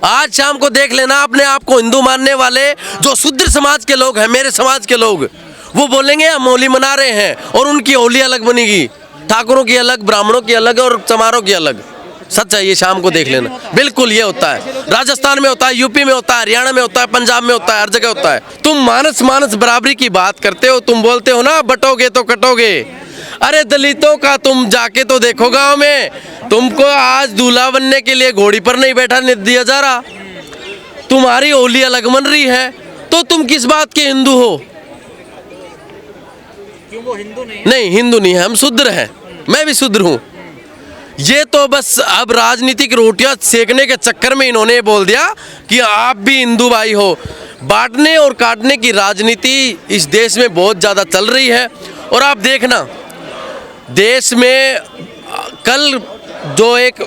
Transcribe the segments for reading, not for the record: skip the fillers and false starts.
आज शाम को देख लेना अपने आप को हिंदू मानने वाले जो शूद्र समाज के लोग हैं, मेरे समाज के लोग, वो बोलेंगे हम होली मना रहे हैं और उनकी होली अलग बनेगी, ठाकुरों की अलग, ब्राह्मणों की अलग और चमारों की अलग। सच है, ये शाम को देख लेना। बिल्कुल ये होता है, राजस्थान में होता है, यूपी में होता है, हरियाणा में होता है, पंजाब में होता है, हर जगह होता है। तुम मानस बराबरी की बात करते हो, तुम बोलते हो ना बटोगे तो कटोगे। अरे दलितों का तुम जाके तो देखो गांव में, तुमको आज दूल्हा बनने के लिए घोड़ी पर नहीं बैठा दिया जा रहा। तुम्हारी होली अलग मन रही है तो तुम किस बात के हिंदू हो? क्यों वो हिंदू नहीं है? नहीं, हिंदू नहीं है, हम शूद्र हैं, मैं भी शूद्र हूँ। ये तो बस अब राजनीतिक रोटियां सेकने के चक्कर में इन्होंने बोल दिया कि आप भी हिंदू भाई हो। बांटने और काटने की राजनीति इस देश में बहुत ज़्यादा चल रही है। और आप देखना, देश में कल जो एक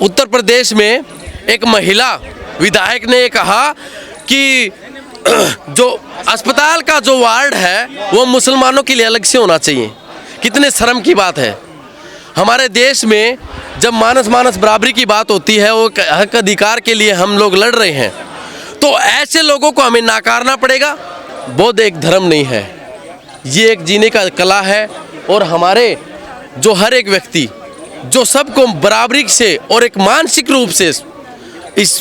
उत्तर प्रदेश में एक महिला विधायक ने कहा कि जो अस्पताल का जो वार्ड है वो मुसलमानों के लिए अलग से होना चाहिए। कितने शर्म की बात है। हमारे देश में जब मानस बराबरी की बात होती है, वो हक अधिकार के लिए हम लोग लड़ रहे हैं, तो ऐसे लोगों को हमें नकारना पड़ेगा। बौद्ध एक धर्म नहीं है, ये एक जीने का कला है। और हमारे जो हर एक व्यक्ति जो सबको बराबरी से और एक मानसिक रूप से इस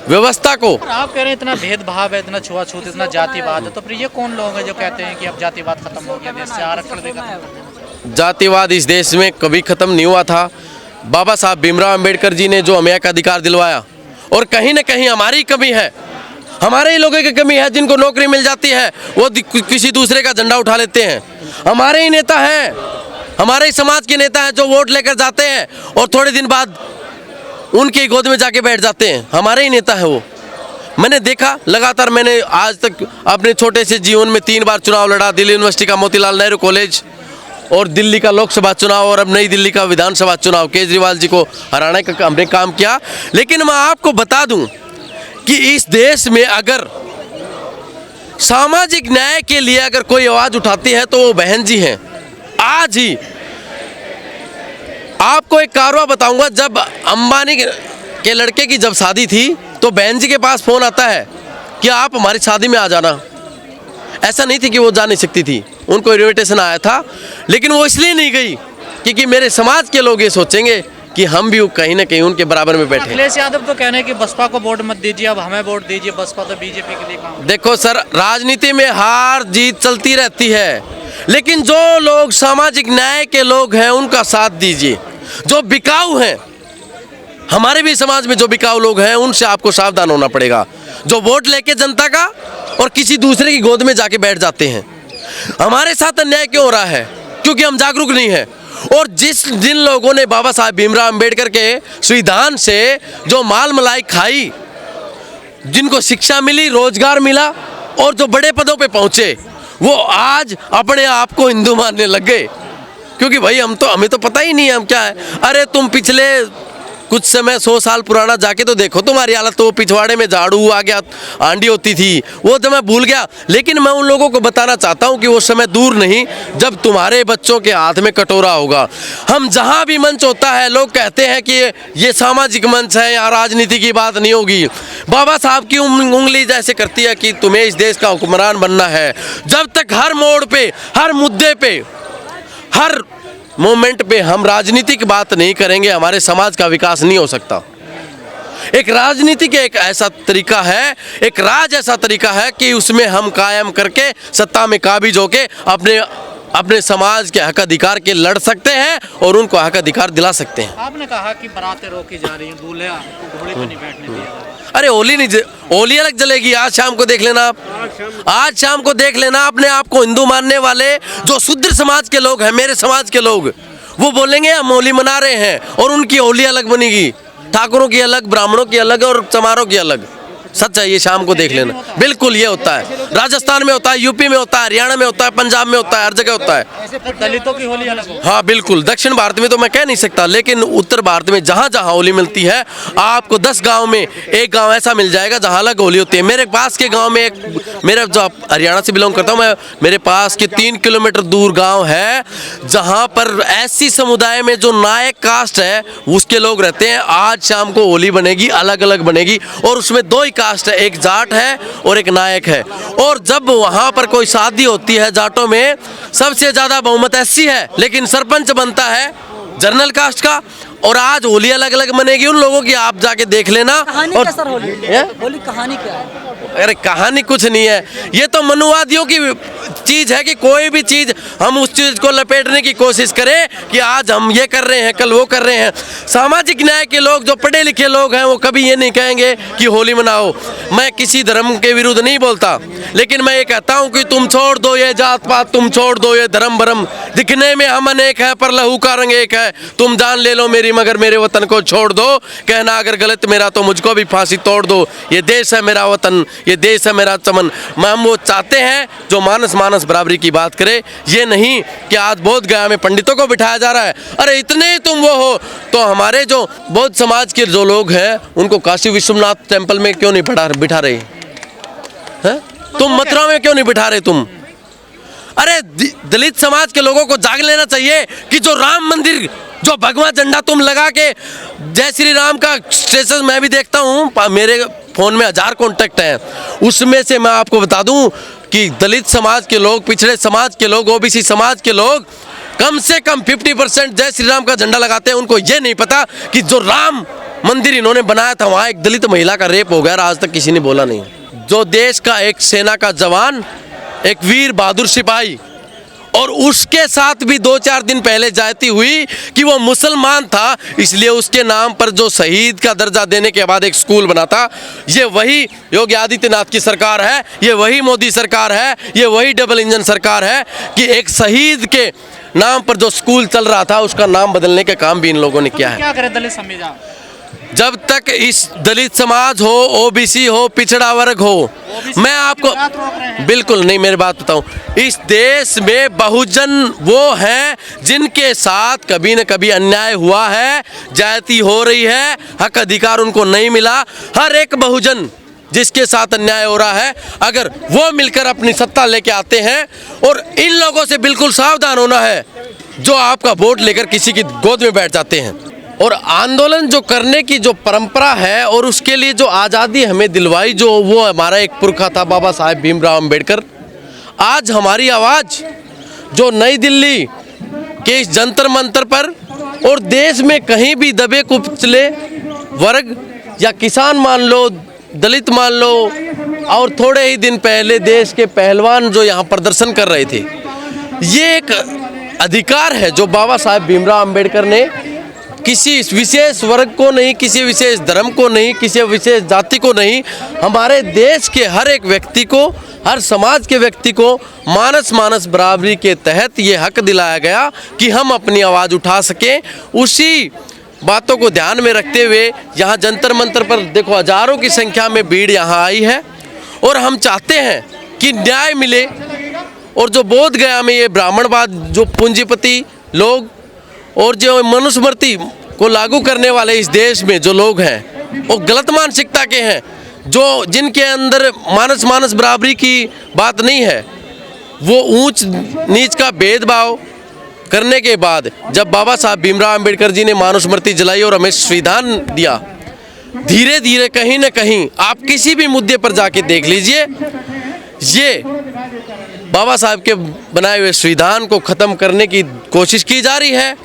व्यवस्था को, आप कह रहे हैं इतना भेदभाव है, इतना छुआछूत, इतना जातिवाद है, तो फिर ये कौन लोग हैं जो कहते हैं कि अब जातिवाद खत्म हो गया, देश से आरक्षण भी खत्म कर देना? जातिवाद इस देश में कभी खत्म नहीं हुआ था। बाबा साहब भीमराव अंबेडकर जी ने जो हमें एक अधिकार दिलवाया, और कहीं ना कहीं हमारी कमी है, हमारे ही लोगों की कमी है। जिनको नौकरी मिल जाती है वो किसी दूसरे का झंडा उठा लेते हैं। हमारे ही नेता हैं, हमारे ही समाज के नेता हैं जो वोट लेकर जाते हैं और थोड़े दिन बाद उनके गोद में जाके बैठ जाते हैं। हमारे ही नेता है वो। मैंने देखा लगातार, मैंने आज तक अपने छोटे से जीवन में 3 बार चुनाव लड़ा। दिल्ली यूनिवर्सिटी का मोतीलाल नेहरू कॉलेज, और दिल्ली का लोकसभा चुनाव, और अब नई दिल्ली का विधानसभा चुनाव। केजरीवाल जी को हराने का हमने काम किया। लेकिन मैं आपको बता दूं कि इस देश में अगर सामाजिक न्याय के लिए अगर कोई आवाज उठाती है तो वो बहन जी हैं। आज ही आपको एक कारवा बताऊंगा, जब अंबानी के लड़के की जब शादी थी तो बहन जी के पास फोन आता है कि आप हमारी शादी में आ जाना। ऐसा नहीं थी कि वो जा नहीं सकती थी, उनको इन्विटेशन आया था, लेकिन वो इसलिए नहीं गई क्योंकि मेरे समाज के लोग ये सोचेंगे कि हम भी कहीं ना कहीं उनके बराबर में बैठे। अखिलेश यादव तो कह रहे हैं कि बसपा को वोट मत दीजिए, अब हमें वोट दीजिए, बसपा तो बीजेपी के लिए काम। देखो सर, राजनीति में हार जीत चलती रहती है, लेकिन जो लोग सामाजिक न्याय के लोग हैं उनका साथ दीजिए। जो बिकाऊ हैं, हमारे भी समाज में जो बिकाऊ लोग हैं उनसे आपको सावधान होना पड़ेगा। जो वोट लेके जनता का और किसी दूसरे की गोद में जाके बैठ जाते हैं। हमारे साथ अन्याय क्यों हो रहा है? क्योंकि हम जागरूक नहीं हैं। और जिन लोगों ने बाबा साहब भीमराव अंबेडकर के संविधान से जो माल मलाई खाई, जिनको शिक्षा मिली, रोजगार मिला और जो बड़े पदों पे पहुंचे, वो आज अपने आप को हिंदू मानने लग गए। क्योंकि भाई हमें तो पता ही नहीं है हम क्या है। अरे तुम पिछले कुछ समय 100 साल पुराना जाके तो देखो तुम्हारी हालत। तो पिछवाड़े में झाड़ू आ गया, आंडी होती थी, वो तो मैं भूल गया। लेकिन मैं उन लोगों को बताना चाहता हूँ कि वो समय दूर नहीं जब तुम्हारे बच्चों के हाथ में कटोरा होगा। हम जहाँ भी मंच होता है, लोग कहते हैं कि ये सामाजिक मंच है, यहाँ राजनीति की बात नहीं होगी। बाबा साहब की उंगली जैसे करती है कि तुम्हें इस देश का हुक्मरान बनना है। जब तक हर मोड़ पे, हर मुद्दे पे, हर मोमेंट पे हम राजनीति की बात नहीं करेंगे, हमारे समाज का विकास नहीं हो सकता। एक राजनीति का एक ऐसा तरीका है, एक राज ऐसा तरीका है कि उसमें हम कायम करके सत्ता में काबिज होके अपने समाज के हक अधिकार के लड़ सकते हैं और उनको हक अधिकार दिला सकते हैं। आपने कहा कि बारातें रोकी जा रही हैं, दूल्हे को घोड़े पे नहीं बैठने दिया जा रहा। अरे होली अलग जलेगी। आज शाम को देख लेना आप, आज शाम को देख लेना अपने आप को हिंदू मानने वाले जो शूद्र समाज के लोग हैं, मेरे समाज के लोग, वो बोलेंगे हम होली मना रहे हैं और उनकी होली अलग बनेगी, ठाकुरों की अलग, ब्राह्मणों की अलग और चमारों की अलग। सच है, ये शाम को देख लेना। बिल्कुल ये होता है, राजस्थान में होता है, यूपी में होता है, हरियाणा में होता है, पंजाब में होता है, हर जगह होता है। तो दलितों की होली अलग हो। हाँ बिल्कुल, दक्षिण भारत में तो मैं कह नहीं सकता, लेकिन उत्तर भारत में जहाँ जहाँ होली मिलती है, आपको 10 गांव में एक गांव ऐसा मिल जाएगा जहाँ अलग होली होती है। मेरे पास के गांव में एक, मेरा जो हरियाणा से बिलोंग करता हूँ मैं, मेरे पास के 3 किलोमीटर दूर गांव है जहाँ पर ऐसी समुदाय में जो नायक कास्ट है उसके लोग रहते हैं। आज शाम को होली बनेगी, अलग अलग बनेगी, और उसमें 2 ही कास्ट है, एक जाट है और एक नायक है। और जब वहाँ पर कोई शादी होती है जाटों में, सबसे ज़्यादा बहुमत ऐसी है, लेकिन सरपंच बनता है जनरल कास्ट का। और आज होली अलग अलग बनेगी उन लोगों की, आप जाके देख लेना। कहानी और क्या सर होली कहानी क्या है? अरे कहानी कुछ नहीं है, ये तो मनुवादियों की चीज है कि कोई भी चीज हम उस चीज को लपेटने की कोशिश करें कि आज हम ये कर रहे हैं, कल वो कर रहे हैं। सामाजिक न्याय के लोग, जो पढ़े लिखे लोग हैं, वो कभी ये नहीं कहेंगे कि होली मनाओ। मैं किसी धर्म के विरुद्ध नहीं बोलता, लेकिन मैं ये कहता हूँ कि तुम छोड़ दो ये जात पात, तुम छोड़ दो ये धर्म भरम, दिखने में हम अनेक है पर लहू का रंग एक है। तुम जान ले लो मेरी मगर मेरे वतन को छोड़ दो, कहना अगर गलत मेरा तो मुझको भी फांसी तोड़ दो। ये देश है मेरा वतन, ये देश है मेरा चमन। हम वो चाहते हैं जो मानस मानस बराबरी की बात करे, ये नहीं कि आज बोध गया में पंडितों को बिठाया जा रहा है। अरे इतने ही तुम वो हो तो हमारे जो बौद्ध समाज के जो लोग हैं उनको काशी विश्वनाथ टेम्पल में क्यों नहीं बिठा रहे हैं? तुम मथुरा में क्यों नहीं बिठा रहे तुम? अरे दलित समाज के लोगों को जाग लेना चाहिए कि जो राम मंदिर, जो भगवा झंडा तुम लगा के, जय श्री राम का स्टेटस मैं भी देखता हूँ, मेरे फ़ोन में 1000 कॉन्टैक्ट हैं, उसमें से मैं आपको बता दूं कि दलित समाज के लोग, पिछड़े समाज के लोग, ओबीसी समाज के लोग कम से कम 50% जय श्री राम का झंडा लगाते हैं। उनको ये नहीं पता कि जो राम मंदिर इन्होंने बनाया था वहाँ एक दलित महिला का रेप हो गया, आज तक किसी ने बोला नहीं। जो देश का एक सेना का जवान, एक वीर बहादुर सिपाही, और उसके साथ भी 2-4 दिन पहले जाती हुई कि वो मुसलमान था, इसलिए उसके नाम पर जो शहीद का दर्जा देने के बाद एक स्कूल बना था। ये वही योगी आदित्यनाथ की सरकार है, ये वही मोदी सरकार है, ये वही डबल इंजन सरकार है कि एक शहीद के नाम पर जो स्कूल चल रहा था उसका नाम बदलने का काम भी इन लोगों ने किया है। क्या करे दलित संविधान? जब तक इस दलित समाज हो, ओबीसी हो, पिछड़ा वर्ग हो, मैं आपको बिल्कुल नहीं, मेरी बात बताऊं, इस देश में बहुजन वो हैं जिनके साथ कभी न कभी अन्याय हुआ है, जाति हो रही है, हक अधिकार उनको नहीं मिला। हर एक बहुजन जिसके साथ अन्याय हो रहा है, अगर वो मिलकर अपनी सत्ता लेके आते हैं, और इन लोगों से बिल्कुल सावधान होना है जो आपका वोट लेकर किसी की गोद में बैठ जाते हैं। और आंदोलन जो करने की जो परंपरा है और उसके लिए जो आज़ादी हमें दिलवाई, जो वो हमारा एक पुरखा था बाबा साहेब भीमराव अंबेडकर। आज हमारी आवाज़ जो नई दिल्ली के इस जंतर मंतर पर और देश में कहीं भी दबे कुचले वर्ग या किसान मान लो, दलित मान लो, और थोड़े ही दिन पहले देश के पहलवान जो यहाँ प्रदर्शन कर रहे थे, ये एक अधिकार है जो बाबा साहेब भीमराव अंबेडकर ने किसी विशेष वर्ग को नहीं, किसी विशेष धर्म को नहीं, किसी विशेष जाति को नहीं, हमारे देश के हर एक व्यक्ति को, हर समाज के व्यक्ति को मानस मानस बराबरी के तहत ये हक दिलाया गया कि हम अपनी आवाज़ उठा सकें। उसी बातों को ध्यान में रखते हुए यहाँ जंतर मंतर पर देखो हजारों की संख्या में भीड़ यहाँ आई है, और हम चाहते हैं कि न्याय मिले। और जो बोध गया में ये ब्राह्मणवाद, जो पूंजीपति लोग और जो मनुस्मृति को लागू करने वाले इस देश में जो लोग हैं, वो गलत मानसिकता के हैं, जो जिनके अंदर मानस मानस बराबरी की बात नहीं है, वो ऊंच नीच का भेदभाव करने के बाद जब बाबा साहब भीमराव अंबेडकर जी ने मनुस्मृति जलाई और हमें संविधान दिया, धीरे धीरे कहीं ना कहीं आप किसी भी मुद्दे पर जाके देख लीजिए, ये बाबा साहब के बनाए हुए संविधान को ख़त्म करने की कोशिश की जा रही है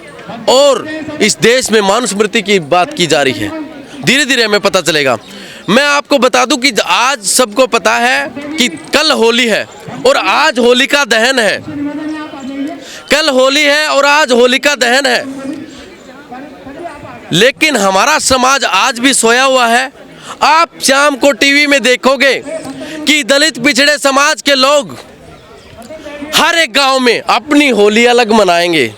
और इस देश में मनुस्मृति की बात की जा रही है। धीरे धीरे हमें पता चलेगा। मैं आपको बता दूं कि आज सबको पता है कि कल होली है और आज होलिका दहन है। कल होली है और आज होलिका दहन है, लेकिन हमारा समाज आज भी सोया हुआ है। आप शाम को टीवी में देखोगे कि दलित पिछड़े समाज के लोग हर एक गांव में अपनी होली अलग मनाएंगे।